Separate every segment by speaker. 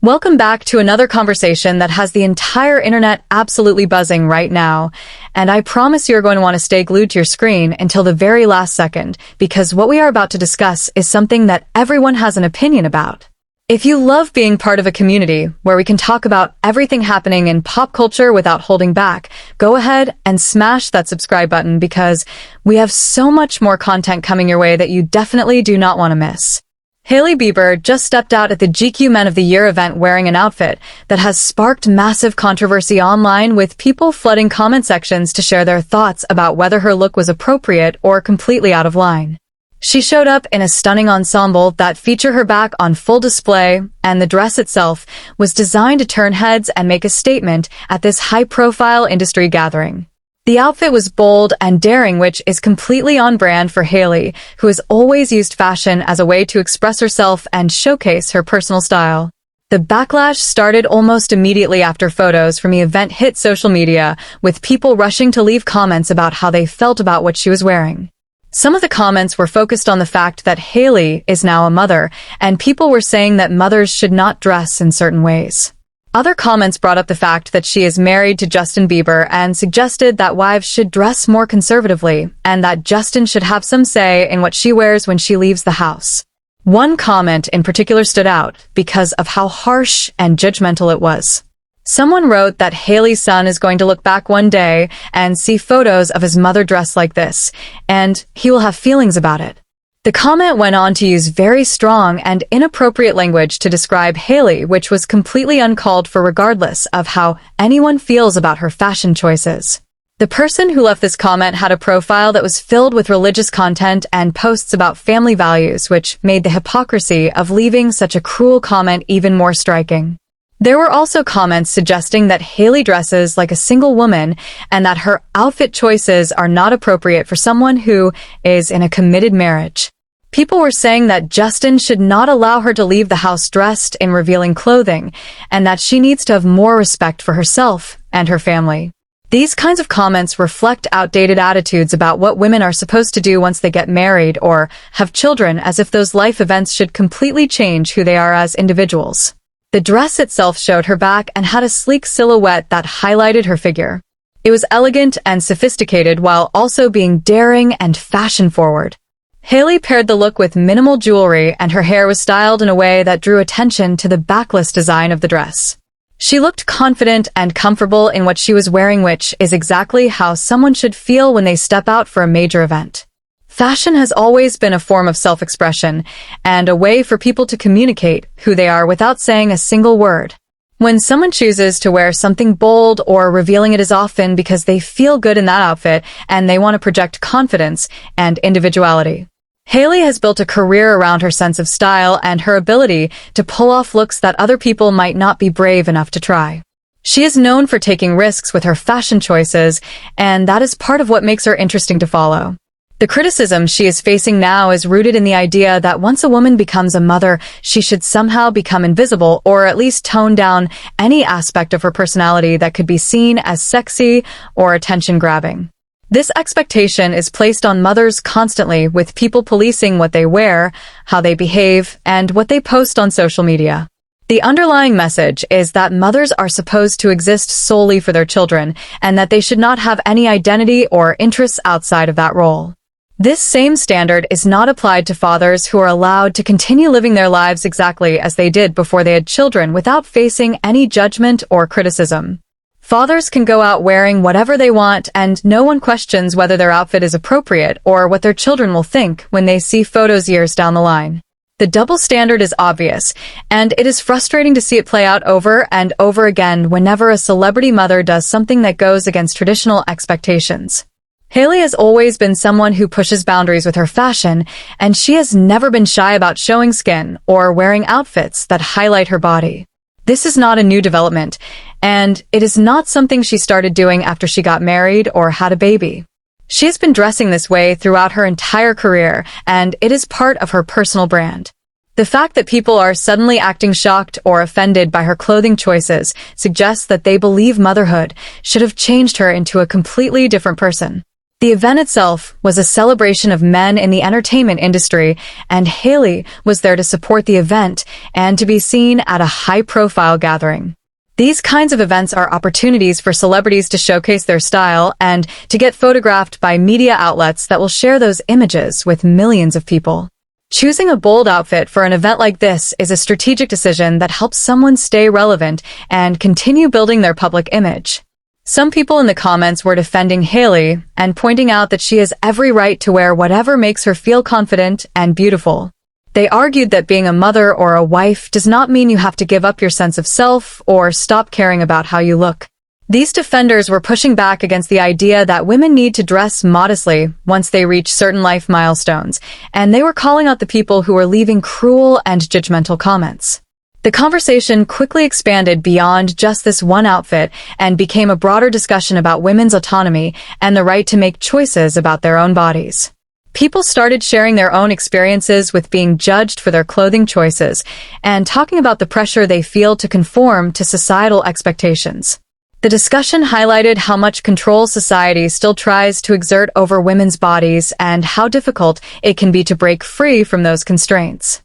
Speaker 1: Welcome back to another conversation that has the entire internet absolutely buzzing right now. And I promise you're going to want to stay glued to your screen until the very last second, because what we are about to discuss is something that everyone has an opinion about. If you love being part of a community where we can talk about everything happening in pop culture without holding back, go ahead and smash that subscribe button because we have so much more content coming your way that you definitely do not want to miss. Hailey Bieber just stepped out at the GQ Men of the Year event wearing an outfit that has sparked massive controversy online, with people flooding comment sections to share their thoughts about whether her look was appropriate or completely out of line. She showed up in a stunning ensemble that featured her back on full display, and the dress itself was designed to turn heads and make a statement at this high-profile industry gathering. The outfit was bold and daring, which is completely on brand for Hailey, who has always used fashion as a way to express herself and showcase her personal style. The backlash started almost immediately after photos from the event hit social media, with people rushing to leave comments about how they felt about what she was wearing. Some of the comments were focused on the fact that Hailey is now a mother, and people were saying that mothers should not dress in certain ways. Other comments brought up the fact that she is married to Justin Bieber and suggested that wives should dress more conservatively and that Justin should have some say in what she wears when she leaves the house. One comment in particular stood out because of how harsh and judgmental it was. Someone wrote that Hailey's son is going to look back one day and see photos of his mother dressed like this, and he will have feelings about it. The comment went on to use very strong and inappropriate language to describe Hailey, which was completely uncalled for regardless of how anyone feels about her fashion choices. The person who left this comment had a profile that was filled with religious content and posts about family values, which made the hypocrisy of leaving such a cruel comment even more striking. There were also comments suggesting that Hailey dresses like a single woman and that her outfit choices are not appropriate for someone who is in a committed marriage. People were saying that Justin should not allow her to leave the house dressed in revealing clothing, and that she needs to have more respect for herself and her family. These kinds of comments reflect outdated attitudes about what women are supposed to do once they get married or have children, as if those life events should completely change who they are as individuals. The dress itself showed her back and had a sleek silhouette that highlighted her figure. It was elegant and sophisticated while also being daring and fashion-forward. Hailey paired the look with minimal jewelry, and her hair was styled in a way that drew attention to the backless design of the dress. She looked confident and comfortable in what she was wearing, which is exactly how someone should feel when they step out for a major event. Fashion has always been a form of self-expression and a way for people to communicate who they are without saying a single word. When someone chooses to wear something bold or revealing, it is often because they feel good in that outfit and they want to project confidence and individuality. Hailey has built a career around her sense of style and her ability to pull off looks that other people might not be brave enough to try. She is known for taking risks with her fashion choices, and that is part of what makes her interesting to follow. The criticism she is facing now is rooted in the idea that once a woman becomes a mother, she should somehow become invisible or at least tone down any aspect of her personality that could be seen as sexy or attention-grabbing. This expectation is placed on mothers constantly, with people policing what they wear, how they behave, and what they post on social media. The underlying message is that mothers are supposed to exist solely for their children, and that they should not have any identity or interests outside of that role. This same standard is not applied to fathers, who are allowed to continue living their lives exactly as they did before they had children without facing any judgment or criticism. Fathers can go out wearing whatever they want, and no one questions whether their outfit is appropriate or what their children will think when they see photos years down the line. The double standard is obvious, and it is frustrating to see it play out over and over again whenever a celebrity mother does something that goes against traditional expectations. Hailey has always been someone who pushes boundaries with her fashion, and she has never been shy about showing skin or wearing outfits that highlight her body. This is not a new development, and it is not something she started doing after she got married or had a baby. She has been dressing this way throughout her entire career, and it is part of her personal brand. The fact that people are suddenly acting shocked or offended by her clothing choices suggests that they believe motherhood should have changed her into a completely different person. The event itself was a celebration of men in the entertainment industry, and Hailey was there to support the event and to be seen at a high-profile gathering. These kinds of events are opportunities for celebrities to showcase their style and to get photographed by media outlets that will share those images with millions of people. Choosing a bold outfit for an event like this is a strategic decision that helps someone stay relevant and continue building their public image. Some people in the comments were defending Hailey and pointing out that she has every right to wear whatever makes her feel confident and beautiful. They argued that being a mother or a wife does not mean you have to give up your sense of self or stop caring about how you look. These defenders were pushing back against the idea that women need to dress modestly once they reach certain life milestones, and they were calling out the people who were leaving cruel and judgmental comments. The conversation quickly expanded beyond just this one outfit and became a broader discussion about women's autonomy and the right to make choices about their own bodies. People started sharing their own experiences with being judged for their clothing choices and talking about the pressure they feel to conform to societal expectations. The discussion highlighted how much control society still tries to exert over women's bodies and how difficult it can be to break free from those constraints.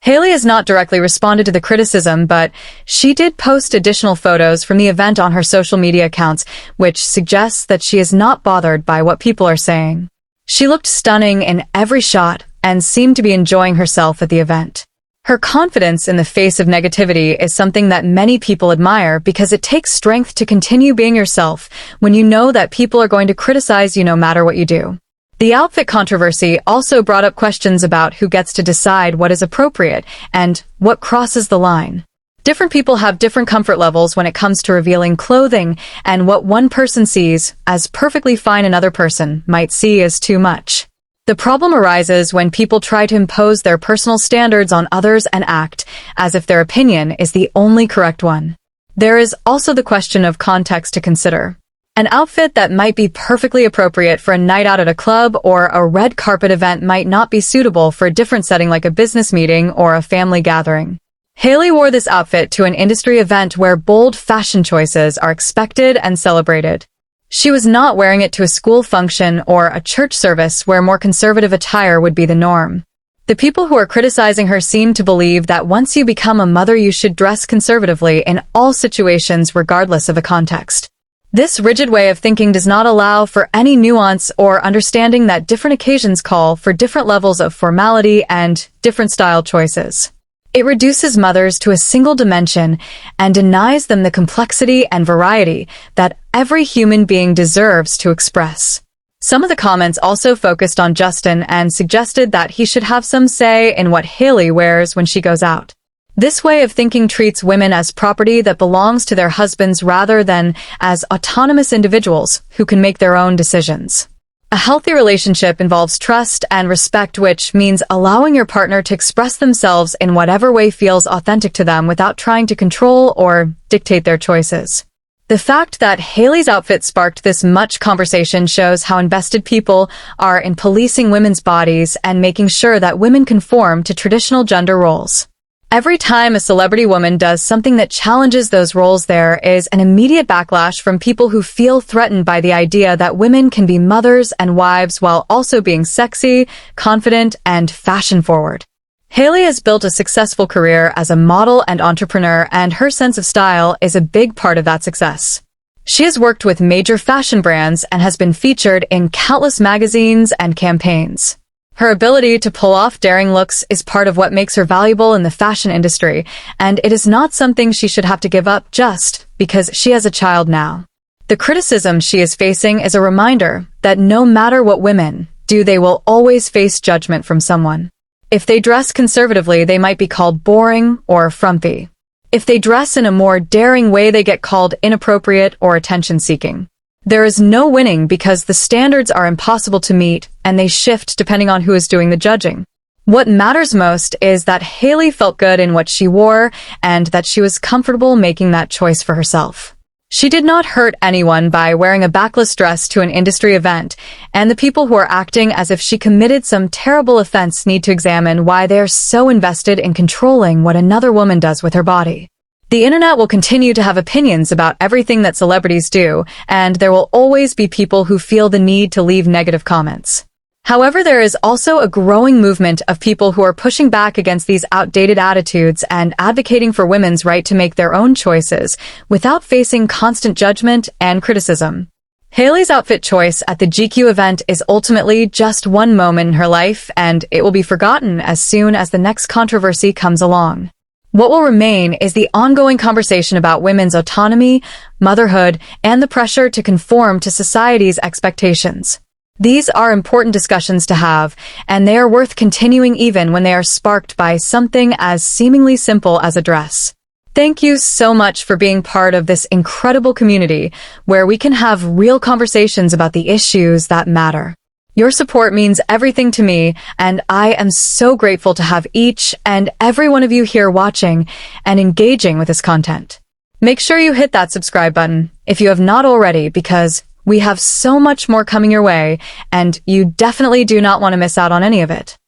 Speaker 1: Hailey has not directly responded to the criticism, but she did post additional photos from the event on her social media accounts, which suggests that she is not bothered by what people are saying. She looked stunning in every shot and seemed to be enjoying herself at the event. Her confidence in the face of negativity is something that many people admire because it takes strength to continue being yourself when you know that people are going to criticize you no matter what you do. The outfit controversy also brought up questions about who gets to decide what is appropriate and what crosses the line. Different people have different comfort levels when it comes to revealing clothing, and what one person sees as perfectly fine another person might see as too much. The problem arises when people try to impose their personal standards on others and act as if their opinion is the only correct one. There is also the question of context to consider. An outfit that might be perfectly appropriate for a night out at a club or a red carpet event might not be suitable for a different setting like a business meeting or a family gathering. Hailey wore this outfit to an industry event where bold fashion choices are expected and celebrated. She was not wearing it to a school function or a church service where more conservative attire would be the norm. The people who are criticizing her seem to believe that once you become a mother you should dress conservatively in all situations regardless of the context. This rigid way of thinking does not allow for any nuance or understanding that different occasions call for different levels of formality and different style choices. It reduces mothers to a single dimension and denies them the complexity and variety that every human being deserves to express. Some of the comments also focused on Justin and suggested that he should have some say in what Hailey wears when she goes out. This way of thinking treats women as property that belongs to their husbands rather than as autonomous individuals who can make their own decisions. A healthy relationship involves trust and respect, which means allowing your partner to express themselves in whatever way feels authentic to them without trying to control or dictate their choices. The fact that Hailey's outfit sparked this much conversation shows how invested people are in policing women's bodies and making sure that women conform to traditional gender roles. Every time a celebrity woman does something that challenges those roles, there is an immediate backlash from people who feel threatened by the idea that women can be mothers and wives while also being sexy, confident, and fashion-forward. Hailey has built a successful career as a model and entrepreneur, and her sense of style is a big part of that success. She has worked with major fashion brands and has been featured in countless magazines and campaigns. Her ability to pull off daring looks is part of what makes her valuable in the fashion industry, and it is not something she should have to give up just because she has a child now. The criticism she is facing is a reminder that no matter what women do, they will always face judgment from someone. If they dress conservatively, they might be called boring or frumpy. If they dress in a more daring way, they get called inappropriate or attention-seeking. There is no winning because the standards are impossible to meet and they shift depending on who is doing the judging. What matters most is that Hailey felt good in what she wore and that she was comfortable making that choice for herself. She did not hurt anyone by wearing a backless dress to an industry event, and the people who are acting as if she committed some terrible offense need to examine why they are so invested in controlling what another woman does with her body. The internet will continue to have opinions about everything that celebrities do, and there will always be people who feel the need to leave negative comments. However, there is also a growing movement of people who are pushing back against these outdated attitudes and advocating for women's right to make their own choices without facing constant judgment and criticism. Hailey's outfit choice at the GQ event is ultimately just one moment in her life, and it will be forgotten as soon as the next controversy comes along. What will remain is the ongoing conversation about women's autonomy, motherhood, and the pressure to conform to society's expectations. These are important discussions to have, and they are worth continuing even when they are sparked by something as seemingly simple as a dress. Thank you so much for being part of this incredible community where we can have real conversations about the issues that matter. Your support means everything to me, and I am so grateful to have each and every one of you here watching and engaging with this content. Make sure you hit that subscribe button if you have not already, because we have so much more coming your way, and you definitely do not want to miss out on any of it.